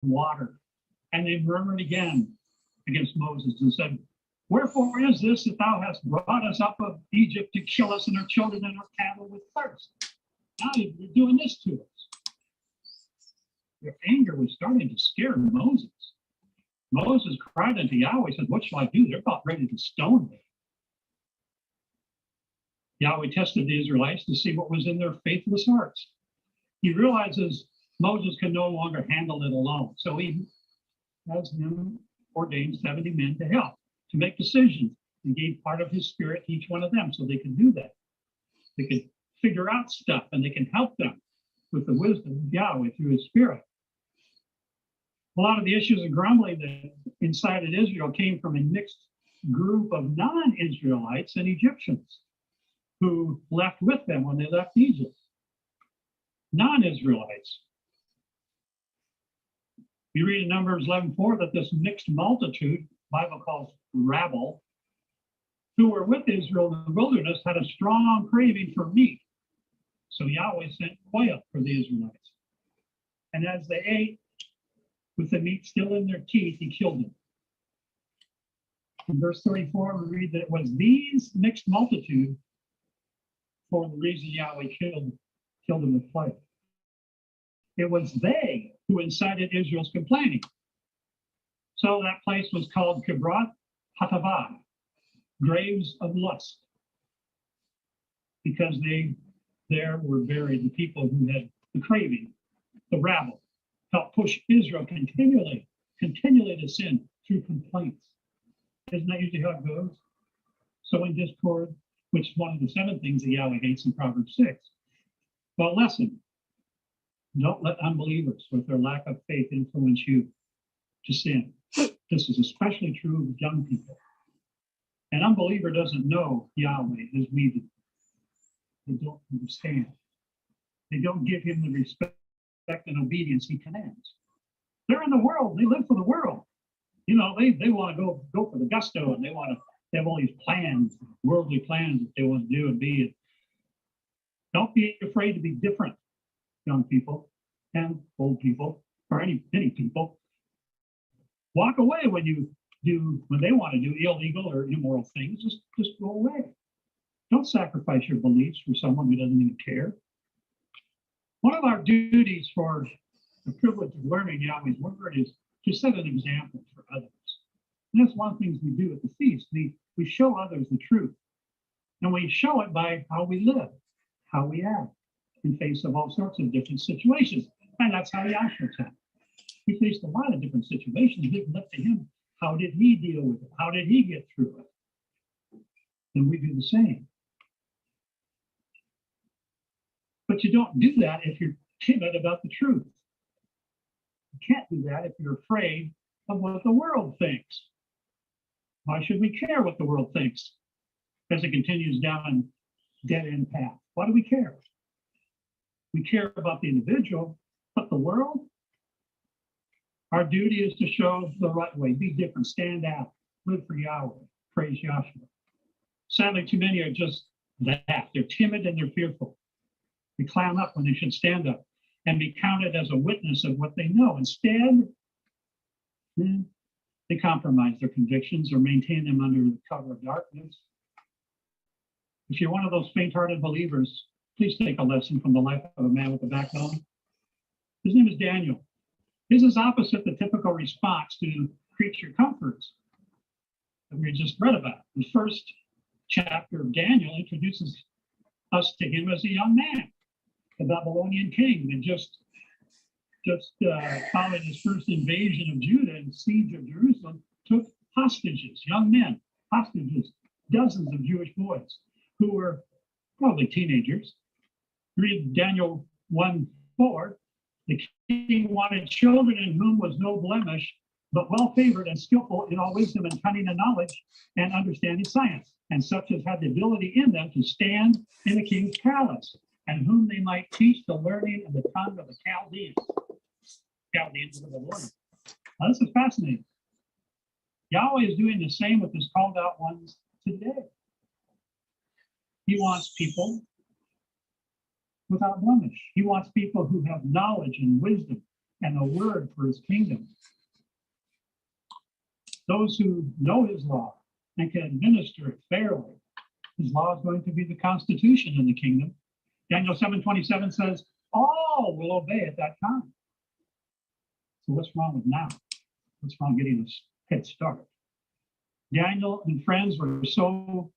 water. And they murmured again against Moses and said, wherefore is this that thou hast brought us up of Egypt to kill us and our children and our cattle with thirst? Now you're doing this to us. Their anger was starting to scare Moses. Moses cried unto Yahweh, said, what shall I do? They're about ready to stone me. Yahweh tested the Israelites to see what was in their faithless hearts. He realizes Moses can no longer handle it alone. So he has him ordained 70 men to help, to make decisions, and gave part of his spirit to each one of them so they could do that. They could figure out stuff and they can help them with the wisdom of Yahweh through his spirit. A lot of the issues of grumbling that incited Israel came from a mixed group of non-Israelites and Egyptians who left with them when they left Egypt. Non-Israelites. We read in Numbers 11:4 that this mixed multitude, the Bible calls rabble, who were with Israel in the wilderness had a strong craving for meat. So Yahweh sent quail for the Israelites. And as they ate, with the meat still in their teeth, he killed them. In verse 34, we read that it was these mixed multitude for the reason Yahweh killed them with fire. It was they who incited Israel's complaining. So that place was called Kibroth Hatava, graves of lust, because there were buried the people who had the craving, the rabble, helped push Israel continually to sin through complaints. Isn't that usually how it goes? So in discord, which is one of the 7 things that Yahweh hates in Proverbs 6. Well, lesson, don't let unbelievers with their lack of faith influence you to sin. This is especially true of young people. An unbeliever doesn't know Yahweh as we do. They don't understand. They don't give him the respect and obedience he commands. They're in the world. They live for the world. You know, they want to go for the gusto, and they have all these plans, worldly plans that they want to do and be. Don't be afraid to be different, young people and old people, or any people. Walk away when they want to do illegal or immoral things. Just go away. Don't sacrifice your beliefs for someone who doesn't even care. One of our duties for the privilege of learning Yahweh's word is to set an example for others. And that's one of the things we do at the feast. We show others the truth. And we show it by how we live, how we act in face of all sorts of different situations. And that's how Yahshua taught. He faced a lot of different situations. It was up to him. How did he deal with it? How did he get through it? And we do the same. But you don't do that if you're timid about the truth. You can't do that if you're afraid of what the world thinks. Why should we care what the world thinks as it continues down a dead-end path? Why do we care? We care about the individual, but the world? Our duty is to show the right way, be different, stand out, live for Yahweh, praise Yahshua. Sadly, too many are just that. They're timid and they're fearful. They clam up when they should stand up and be counted as a witness of what they know. Instead, they compromise their convictions or maintain them under the cover of darkness. If you're one of those faint-hearted believers, please take a lesson from the life of a man with a backbone. His name is Daniel. His is opposite the typical response to creature comforts that we just read about. The first chapter of Daniel introduces us to him as a young man. The Babylonian king that just following his first invasion of Judah and siege of Jerusalem, took hostages, young men, hostages, dozens of Jewish boys who were probably teenagers. Read Daniel 1:4. The king wanted children in whom was no blemish, but well favored and skillful in all wisdom and cunning and knowledge and understanding science, and such as had the ability in them to stand in the king's palace, and whom they might teach the learning and the tongue of the Chaldeans. Chaldeans of the Babylonians. Now, this is fascinating. Yahweh is doing the same with his called out ones today. He wants people without blemish. He wants people who have knowledge and wisdom and the word for his kingdom. Those who know his law and can administer it fairly. His law is going to be the constitution in the kingdom. Daniel 7:27 says, all will obey at that time. So what's wrong with now? What's wrong getting this head start? Daniel and friends were so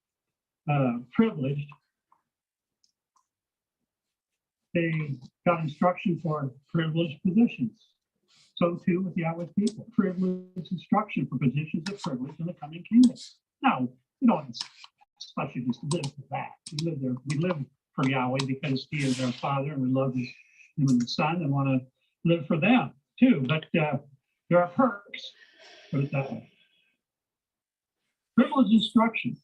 privileged. They got instruction for privileged positions. So too with Yahweh's people, privileged instruction for positions of privilege in the coming kingdom. Now, we don't especially just live for that. We live there. We live for Yahweh because he is our Father and we love him and the Son and want to live for them too. But there are perks, put it that way. Privileged instruction.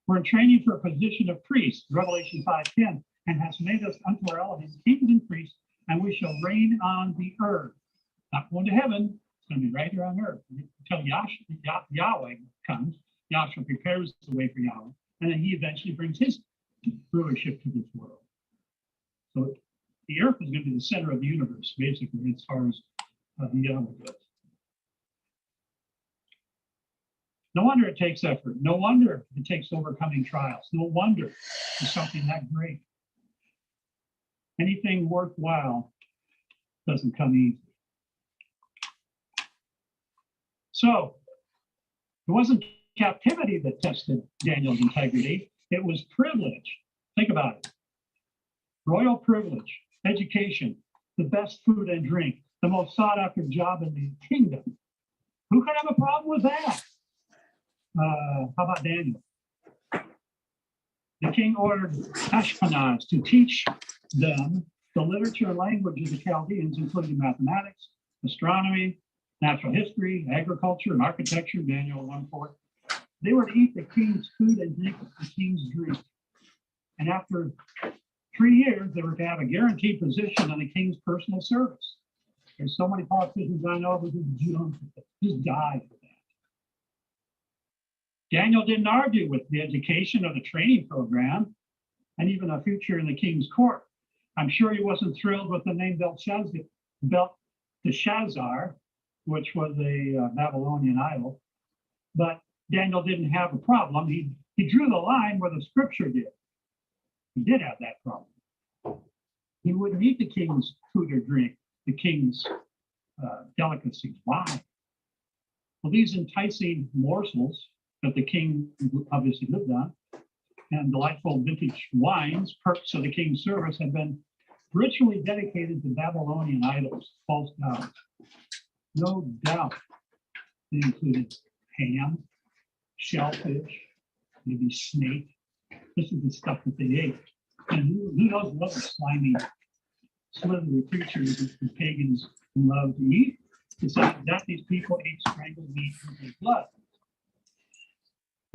We're in training for a position of priest, Revelation 5:10, and has made us unto our elders kings and priests, and we shall reign on the earth. Not going to heaven, it's going to be right here on earth. Until Yahweh comes, Yahshua prepares the way for Yahweh, and then he eventually brings his rulership to this world. So the earth is going to be the center of the universe, basically, as far as the Yahweh goes. No wonder it takes effort. No wonder it takes overcoming trials. No wonder it's something that great. Anything worthwhile doesn't come easy. So it wasn't captivity that tested Daniel's integrity. It was privilege. Think about it. Royal privilege, education, the best food and drink, the most sought after job in the kingdom. Who could have a problem with that? How about Daniel? The king ordered Ashpenaz to teach them the literature and language of the Chaldeans, including mathematics, astronomy, natural history, agriculture, and architecture, Daniel 1:4. They were to eat the king's food and drink the king's drink. And after 3 years, they were to have a guaranteed position on the king's personal service. There's so many politicians I know who just died for that. Daniel didn't argue with the education or the training program, and even a future in the king's court. I'm sure he wasn't thrilled with the name Belteshazzar, which was a Babylonian idol. But Daniel didn't have a problem. He drew the line where the scripture did. He did have that problem. He wouldn't eat the king's food or drink, the king's delicacies. Why? Well, these enticing morsels that the king obviously lived on, and delightful vintage wines, perks of the king's service, had been ritually dedicated to Babylonian idols, false gods. No doubt they included ham, shellfish, maybe snake. This is the stuff that they ate. And who knows what other slimy, slithery creatures that the pagans loved to eat. Besides that, these people ate strangled meat and ate blood.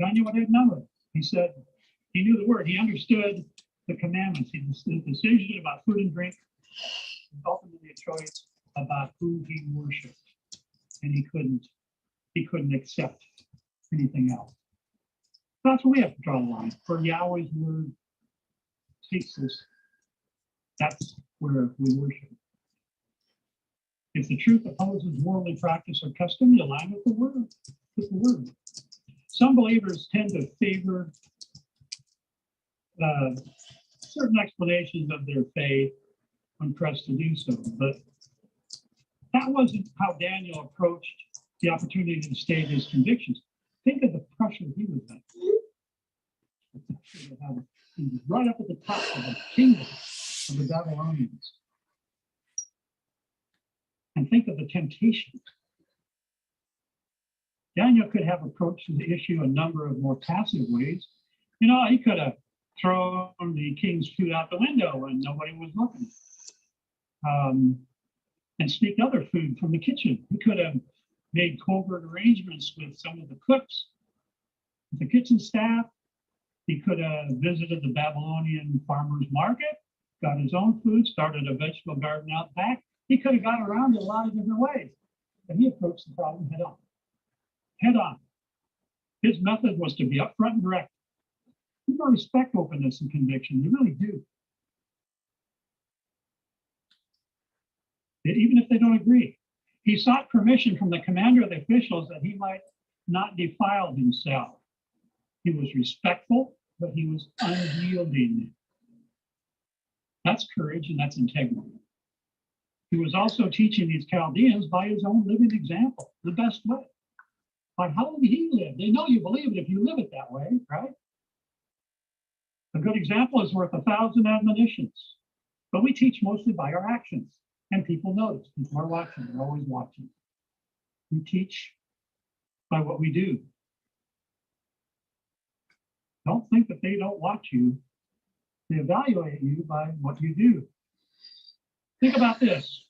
Daniel didn't know it. He said he knew the word. He understood the commandments. The decision about food and drink was ultimately a choice about who he worshipped, and he couldn't accept anything else. That's where we have to draw the line. For Yahweh's word takes us. That's where we worship. If the truth opposes worldly practice or custom, you align with the word. Some believers tend to favor certain explanations of their faith when pressed to do so, but that wasn't how Daniel approached the opportunity to state his convictions. Think of the pressure he was under. He was right up at the top of the kingdom of the Babylonians. And think of the temptation. Daniel could have approached the issue a number of more passive ways. You know, he could have thrown the king's food out the window when nobody was looking, and sneaked other food from the kitchen. He could have made covert arrangements with some of the cooks, the kitchen staff. He could have visited the Babylonian farmers market, got his own food, started a vegetable garden out back. He could have got around it a lot of different ways, but he approached the problem head on. Head on. His method was to be upfront and direct. People respect openness and conviction. They really do. even if they don't agree. He sought permission from the commander of the officials that he might not defile himself. He was respectful, but he was unyielding. That's courage and that's integrity. He was also teaching these Chaldeans by his own living example, the best way. By how did he live? They know you believe it if you live it that way, right? A good example is worth 1,000 admonitions. But we teach mostly by our actions. And people notice. People are watching. They're always watching. We teach by what we do. Don't think that they don't watch you. They evaluate you by what you do. Think about this.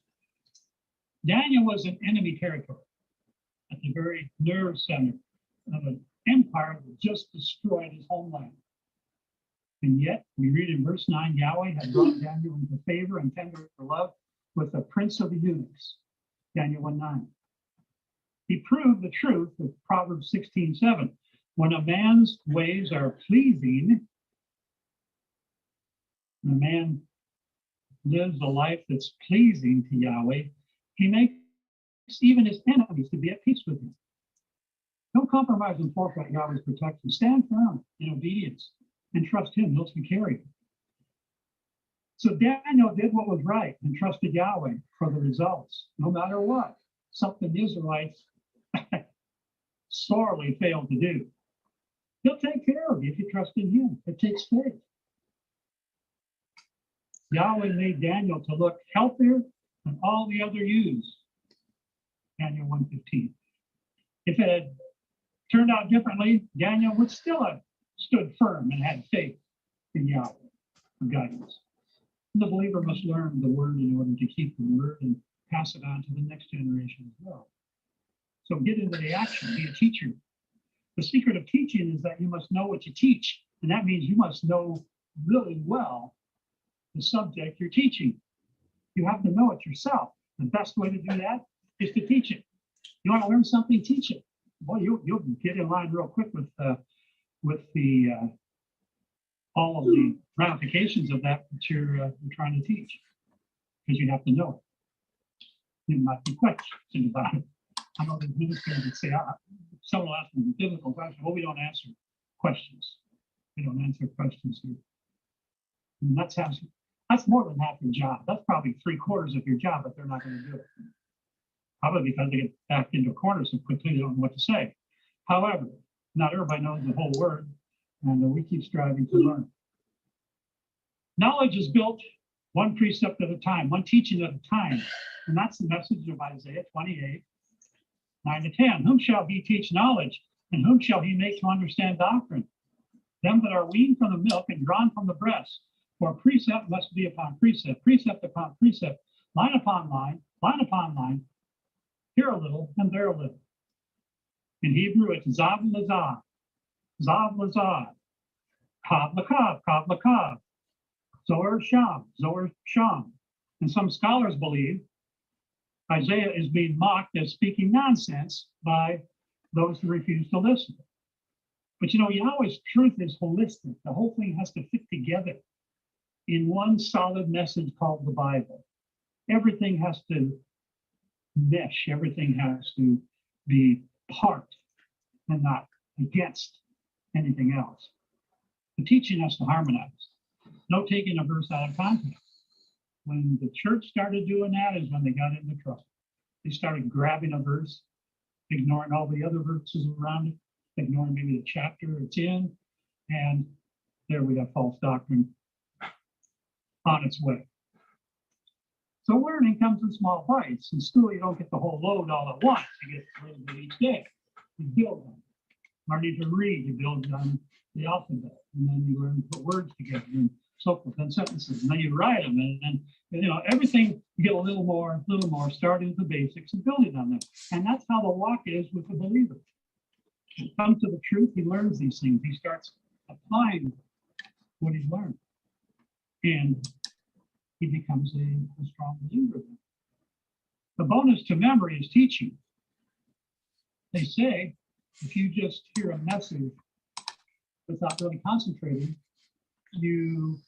Daniel was in enemy territory at the very nerve center of an empire that just destroyed his homeland. And yet, we read in verse 9, Yahweh had brought Daniel into favor and tender love with the prince of the eunuchs, Daniel 1:9. He proved the truth of Proverbs 16:7. When a man's ways are pleasing, when a man lives a life that's pleasing to Yahweh, he makes even his enemies to be at peace with him. Don't compromise and forfeit Yahweh's protection. Stand firm in obedience and trust him. He'll take care of you. So Daniel did what was right and trusted Yahweh for the results, no matter what. Something the Israelites sorely failed to do. He'll take care of you if you trust in him. It takes faith. Yahweh made Daniel to look healthier than all the other youths. Daniel 1:15. If it had turned out differently, Daniel would still have stood firm and had faith in Yahweh for guidance. The believer must learn the word in order to keep the word and pass it on to the next generation as well. So get into the action, be a teacher. The secret of teaching is that you must know what you teach. And that means you must know really well the subject you're teaching. You have to know it yourself. The best way to do that is to teach it. You want to learn something, teach it. Boy, you'll get in line real quick with all of the ramifications of that you're trying to teach, because you have to know it. There might be questions about it. I know there's ministers that say, someone will ask me a difficult question. Well, we don't answer questions. We don't answer questions here. And that's more than half your job. That's probably 3/4 of your job, but they're not going to do it. Probably because they get backed into a corner so quickly they don't know what to say. However, not everybody knows the whole word, and we keep striving to learn. Knowledge is built one precept at a time, one teaching at a time. And that's the message of Isaiah 28, 9-10. Whom shall he teach knowledge, and whom shall he make to understand doctrine? Them that are weaned from the milk and drawn from the breast. For precept must be upon precept, precept upon precept, line upon line upon line, here a little and there a little. In Hebrew, it's zav lazah, kav lakav, zohar sham. And some scholars believe Isaiah is being mocked as speaking nonsense by those who refuse to listen. But Yahweh's truth is holistic. The whole thing has to fit together in one solid message called the Bible. Everything has to mesh. Everything has to be part and not against anything else. The teaching has to harmonize. No taking a verse out of context. When the church started doing that is when they got into trouble. They started grabbing a verse, ignoring all the other verses around it, ignoring maybe the chapter it's in, and there we have false doctrine on its way. So learning comes in small bites. In school, you don't get the whole load all at once. You get a little bit each day. You build on it. Learning to read, you build on the alphabet, and then you learn to put words together and so forth, and sentences, and then you write them, and everything, you get a little more, starting with the basics and building on them. And that's how the walk is with the believer. He comes to the truth, he learns these things, he starts applying what he's learned, and he becomes a strong believer. The bonus to memory is teaching. They say if you just hear a message without really concentrating, you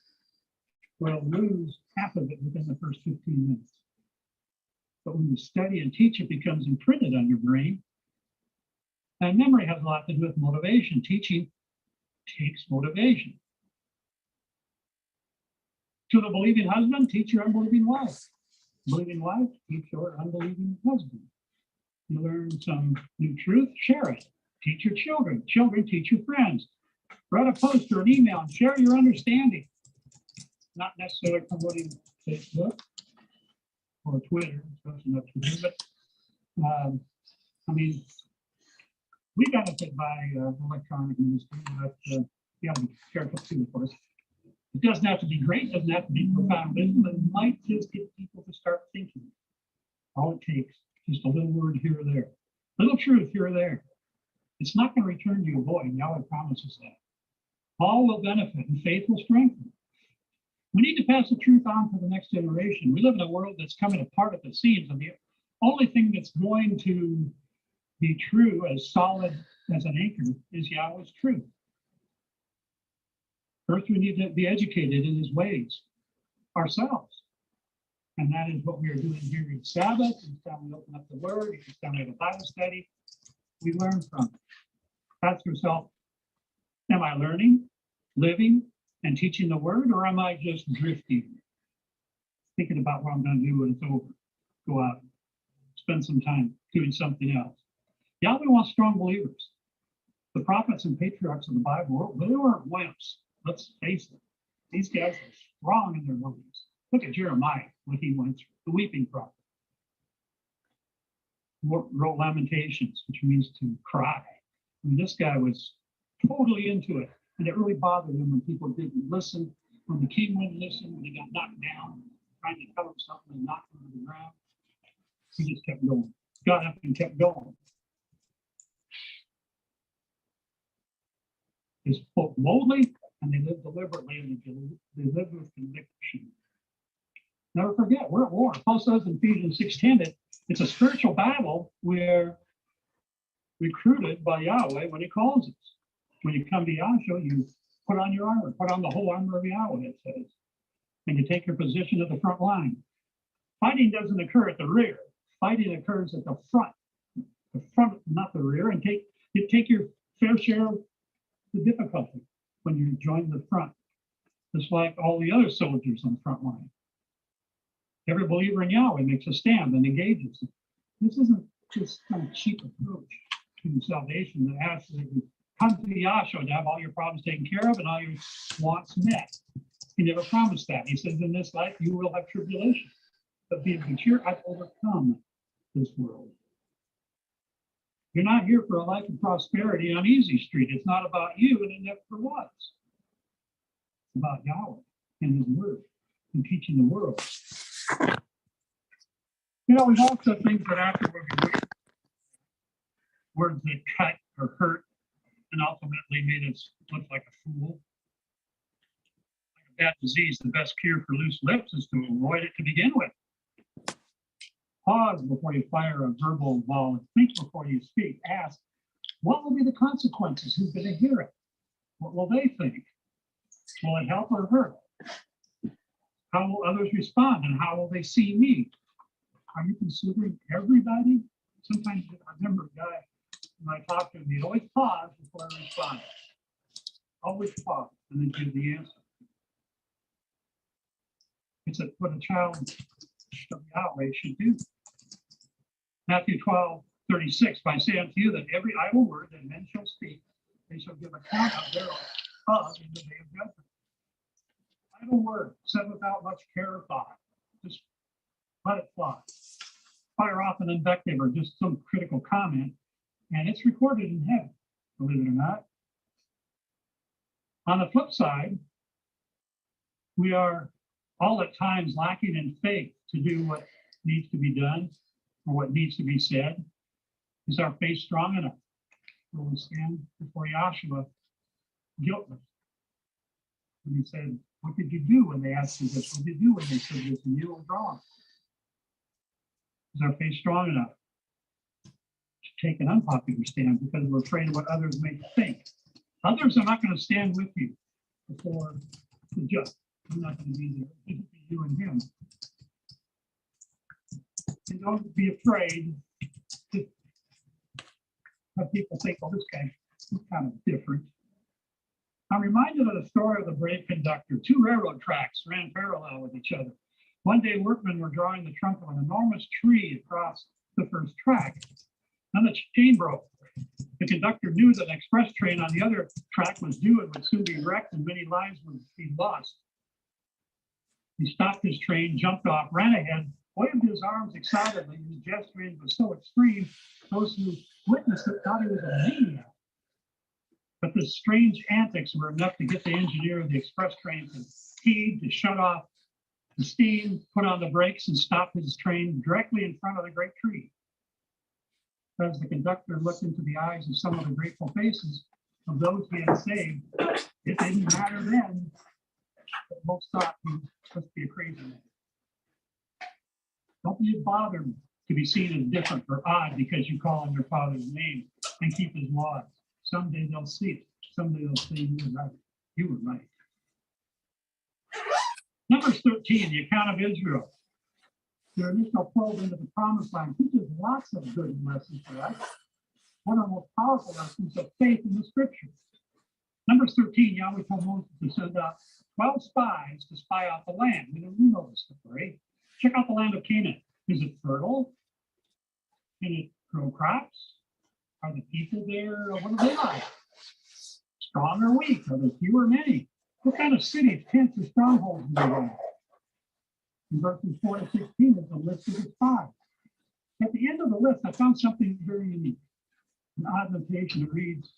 will lose half of it within the first 15 minutes. But when you study and teach, it becomes imprinted on your brain. And memory has a lot to do with motivation. Teaching takes motivation. To the believing husband, teach your unbelieving wife. Believing wife, teach your unbelieving husband. You learn some new truth, share it. Teach your children. Children, teach your friends. Write a post or an email and share your understanding. Not necessarily promoting Facebook or Twitter, especially not Twitter, but I mean, we benefit by electronic industry, but you have to be careful too, of course. It doesn't have to be great, doesn't have to be profound wisdom, but it might just get people to start thinking. All it takes, just a little word here or there, little truth here or there. It's not going to return to you void. Yahweh promises that. All will benefit and faith will strengthen. We need to pass the truth on to the next generation. We live in a world that's coming apart at the seams, and the only thing that's going to be true, as solid as an anchor, is Yahweh's truth. First, we need to be educated in his ways ourselves. And that is what we are doing here each Sabbath. Each time we open up the Word, each time we have a Bible study, we learn from it. Ask yourself, am I learning, living, and teaching the Word, or am I just drifting? Thinking about what I'm going to do when it's over. Go out, spend some time doing something else. Yahweh wants strong believers. The prophets and patriarchs of the Bible, they weren't wimps. Let's face it. These guys are strong in their beliefs. Look at Jeremiah, what he went through, the weeping prophet. Wrote Lamentations, which means to cry. I mean, this guy was totally into it. And it really bothered him when people didn't listen, when the king wouldn't listen, when he got knocked down, trying to tell him something and knocked him to the ground. He just kept going. Got up and kept going. They spoke boldly and they lived deliberately and they lived with conviction. Never forget, we're at war. Paul says in Ephesians 6:10, it's a spiritual battle. We're recruited by Yahweh when he calls us. When you come to Yahshua, you put on your armor, put on the whole armor of Yahweh, it says. And you take your position at the front line. Fighting doesn't occur at the rear. Fighting occurs at the front, not the rear, and you take your fair share of the difficulty when you join the front. Just like all the other soldiers on the front line. Every believer in Yahweh makes a stand and engages. This isn't just some cheap approach to salvation that asks that you come to Yahshua to have all your problems taken care of and all your wants met. He never promised that. He says, in this life, you will have tribulation. But be of good cheer, I've overcome this world. You're not here for a life of prosperity on Easy Street. It's not about you, and it never was. It's about Yahweh and his word and teaching the world. You know, we've all said things that afterward we wish, words that cut or hurt and ultimately made us look like a fool. Like a bad disease, the best cure for loose lips is to avoid it to begin with. Pause before you fire a verbal ball and think before you speak. Ask, what will be the consequences? Who's going to hear it? What will they think? Will it help or hurt? How will others respond and how will they see me? Are you considering everybody? Sometimes I remember a guy, when I talked to him, he'd always pause before I responded. Always pause and then give the answer. It's what a child of Yahweh should do. Matthew 12:36, I say unto you that every idle word that men shall speak, they shall give account of thereof in the day of judgment. Idle word said without much care or thought. Just let it fly. Fire off an invective or just some critical comment, and it's recorded in heaven, believe it or not. On the flip side, we are all at times lacking in faith to do what needs to be done or what needs to be said. Is our faith strong enough? Will we stand before Yahshua guiltless? And he said, what did you do when they asked you this? What did you do when they said this? And you were wrong. Is our faith strong enough to take an unpopular stand because we're afraid of what others may think? Others are not going to stand with you before the judge. You're not going to be there. It'll be you and him. And don't be afraid to have people think, oh, this guy is kind of different. I'm reminded of the story of the brave conductor. Two railroad tracks ran parallel with each other. One day, workmen were drawing the trunk of an enormous tree across the first track. Then the chain broke. The conductor knew that an express train on the other track was due and would soon be wrecked and many lives would be lost. He stopped his train, jumped off, ran ahead, waved his arms excitedly. His gesturing was so extreme, those who witnessed it thought he was a maniac. But the strange antics were enough to get the engineer of the express train to heed, to shut off the steam, put on the brakes, and stop his train directly in front of the great tree. As the conductor looked into the eyes of some of the grateful faces of those he had saved, it didn't matter then, but most thought he must be a crazy man. Don't be bothered to be seen as different or odd because you call on your father's name and keep his laws. Someday they'll see it. Someday they'll say you were right. You were right. Numbers 13, the account of Israel. Their initial probe into the promised land teaches lots of good lessons for us. One of the most powerful lessons of faith in the scriptures. Numbers 13, Yahweh told Moses to send out 12 spies to spy out the land. We know this story. Check out the land of Canaan. Is it fertile? Can it grow crops? Are the people there? What are they like? Strong or weak? Are there few or many? What kind of cities, tents, or strongholds do they have? In verses 4 to 16 is a list of the spies. At the end of the list, I found something very unique. An odd notation. It reads,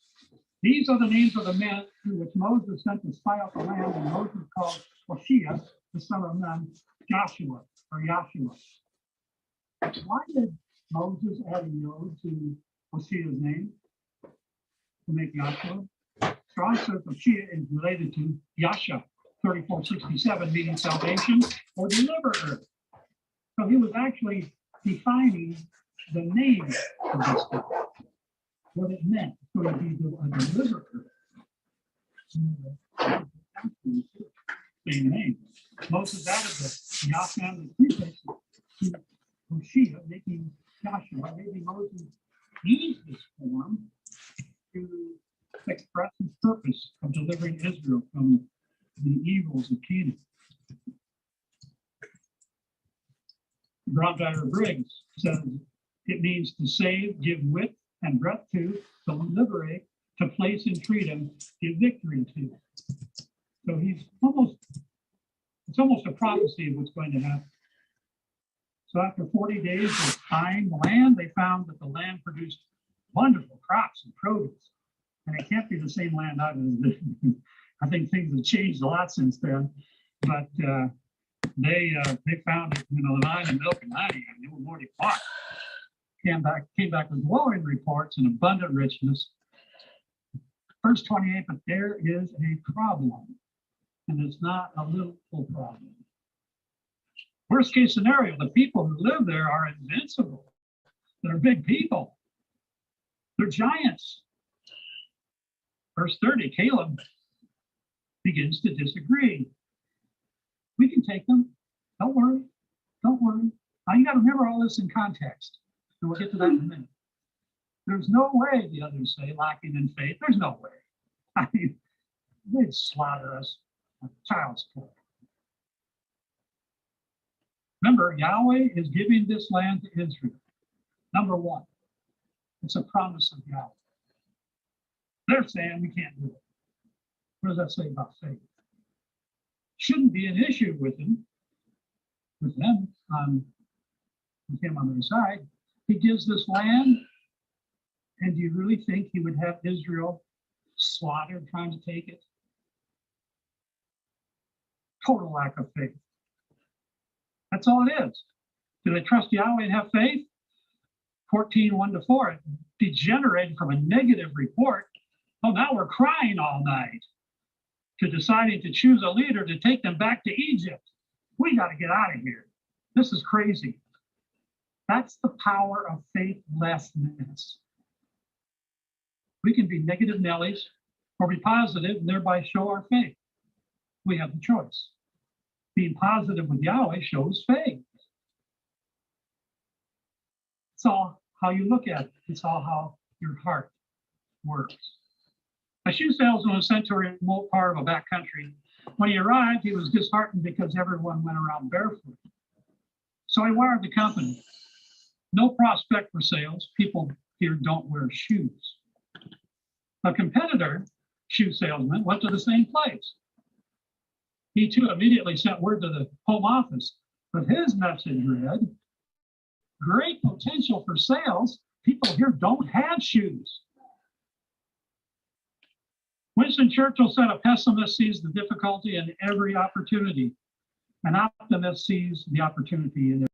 these are the names of the men through which Moses sent to spy out the land, and Moses called Hoshea, the son of Nun, Joshua, or Yahshua. Why did Moses add a yod to Hoshea's name to make Yahshua? Strong says Hoshea is related to Yasha, 3467, meaning salvation or deliverer. So he was actually defining the name of this guy, what it meant for to be a deliverer. Same name. Moses added the Yasha and the prefix to Hoshea, making Joshua. Maybe Moses used this form to express his purpose of delivering Israel from the evils of Canaan. Bromdyer Briggs says it means to save, give width and breadth to liberate, to place in freedom, give victory to. So it's almost a prophecy of what's going to happen. So after 40 days of spying the land, they found that the land produced wonderful crops and produce. And it can't be the same land I was living. I think things have changed a lot since then. But they found it, the line of milk and honey, and they were more than bought. Came back with glowing reports and abundant richness. Verse 28, but there is a problem, and it's not a little problem. Worst case scenario, the people who live there are invincible. They're big people. They're giants. Verse 30, Caleb begins to disagree. We can take them. Don't worry. Don't worry. Now you got to remember all this in context. And we'll get to that in a minute. There's no way, the others say, lacking in faith. There's no way. I mean, they'd slaughter us like child's play. Remember, Yahweh is giving this land to Israel. Number one, it's a promise of Yahweh. They're saying we can't do it. What does that say about faith? Shouldn't be an issue with him, with him on their side. He gives this land, and do you really think he would have Israel slaughtered trying to take it? Total lack of faith. That's all it is. Do they trust Yahweh and have faith? 14:1-4, it degenerated from a negative report. Oh, now we're crying all night, to deciding to choose a leader to take them back to Egypt. We got to get out of here. This is crazy. That's the power of faithlessness. We can be negative Nellies or be positive and thereby show our faith. We have the choice. Being positive with Yahweh shows faith. It's all how you look at it. It's all how your heart works. A shoe salesman was sent to a remote part of a back country. When he arrived, he was disheartened because everyone went around barefoot. So he wired the company. No prospect for sales. People here don't wear shoes. A competitor, shoe salesman, went to the same place. He too immediately sent word to the home office, but his message read, great potential for sales. People here don't have shoes. Winston Churchill said, a pessimist sees the difficulty in every opportunity. An optimist sees the opportunity in it.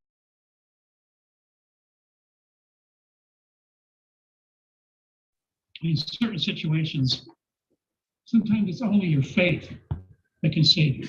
In certain situations, sometimes it's only your faith that can save you.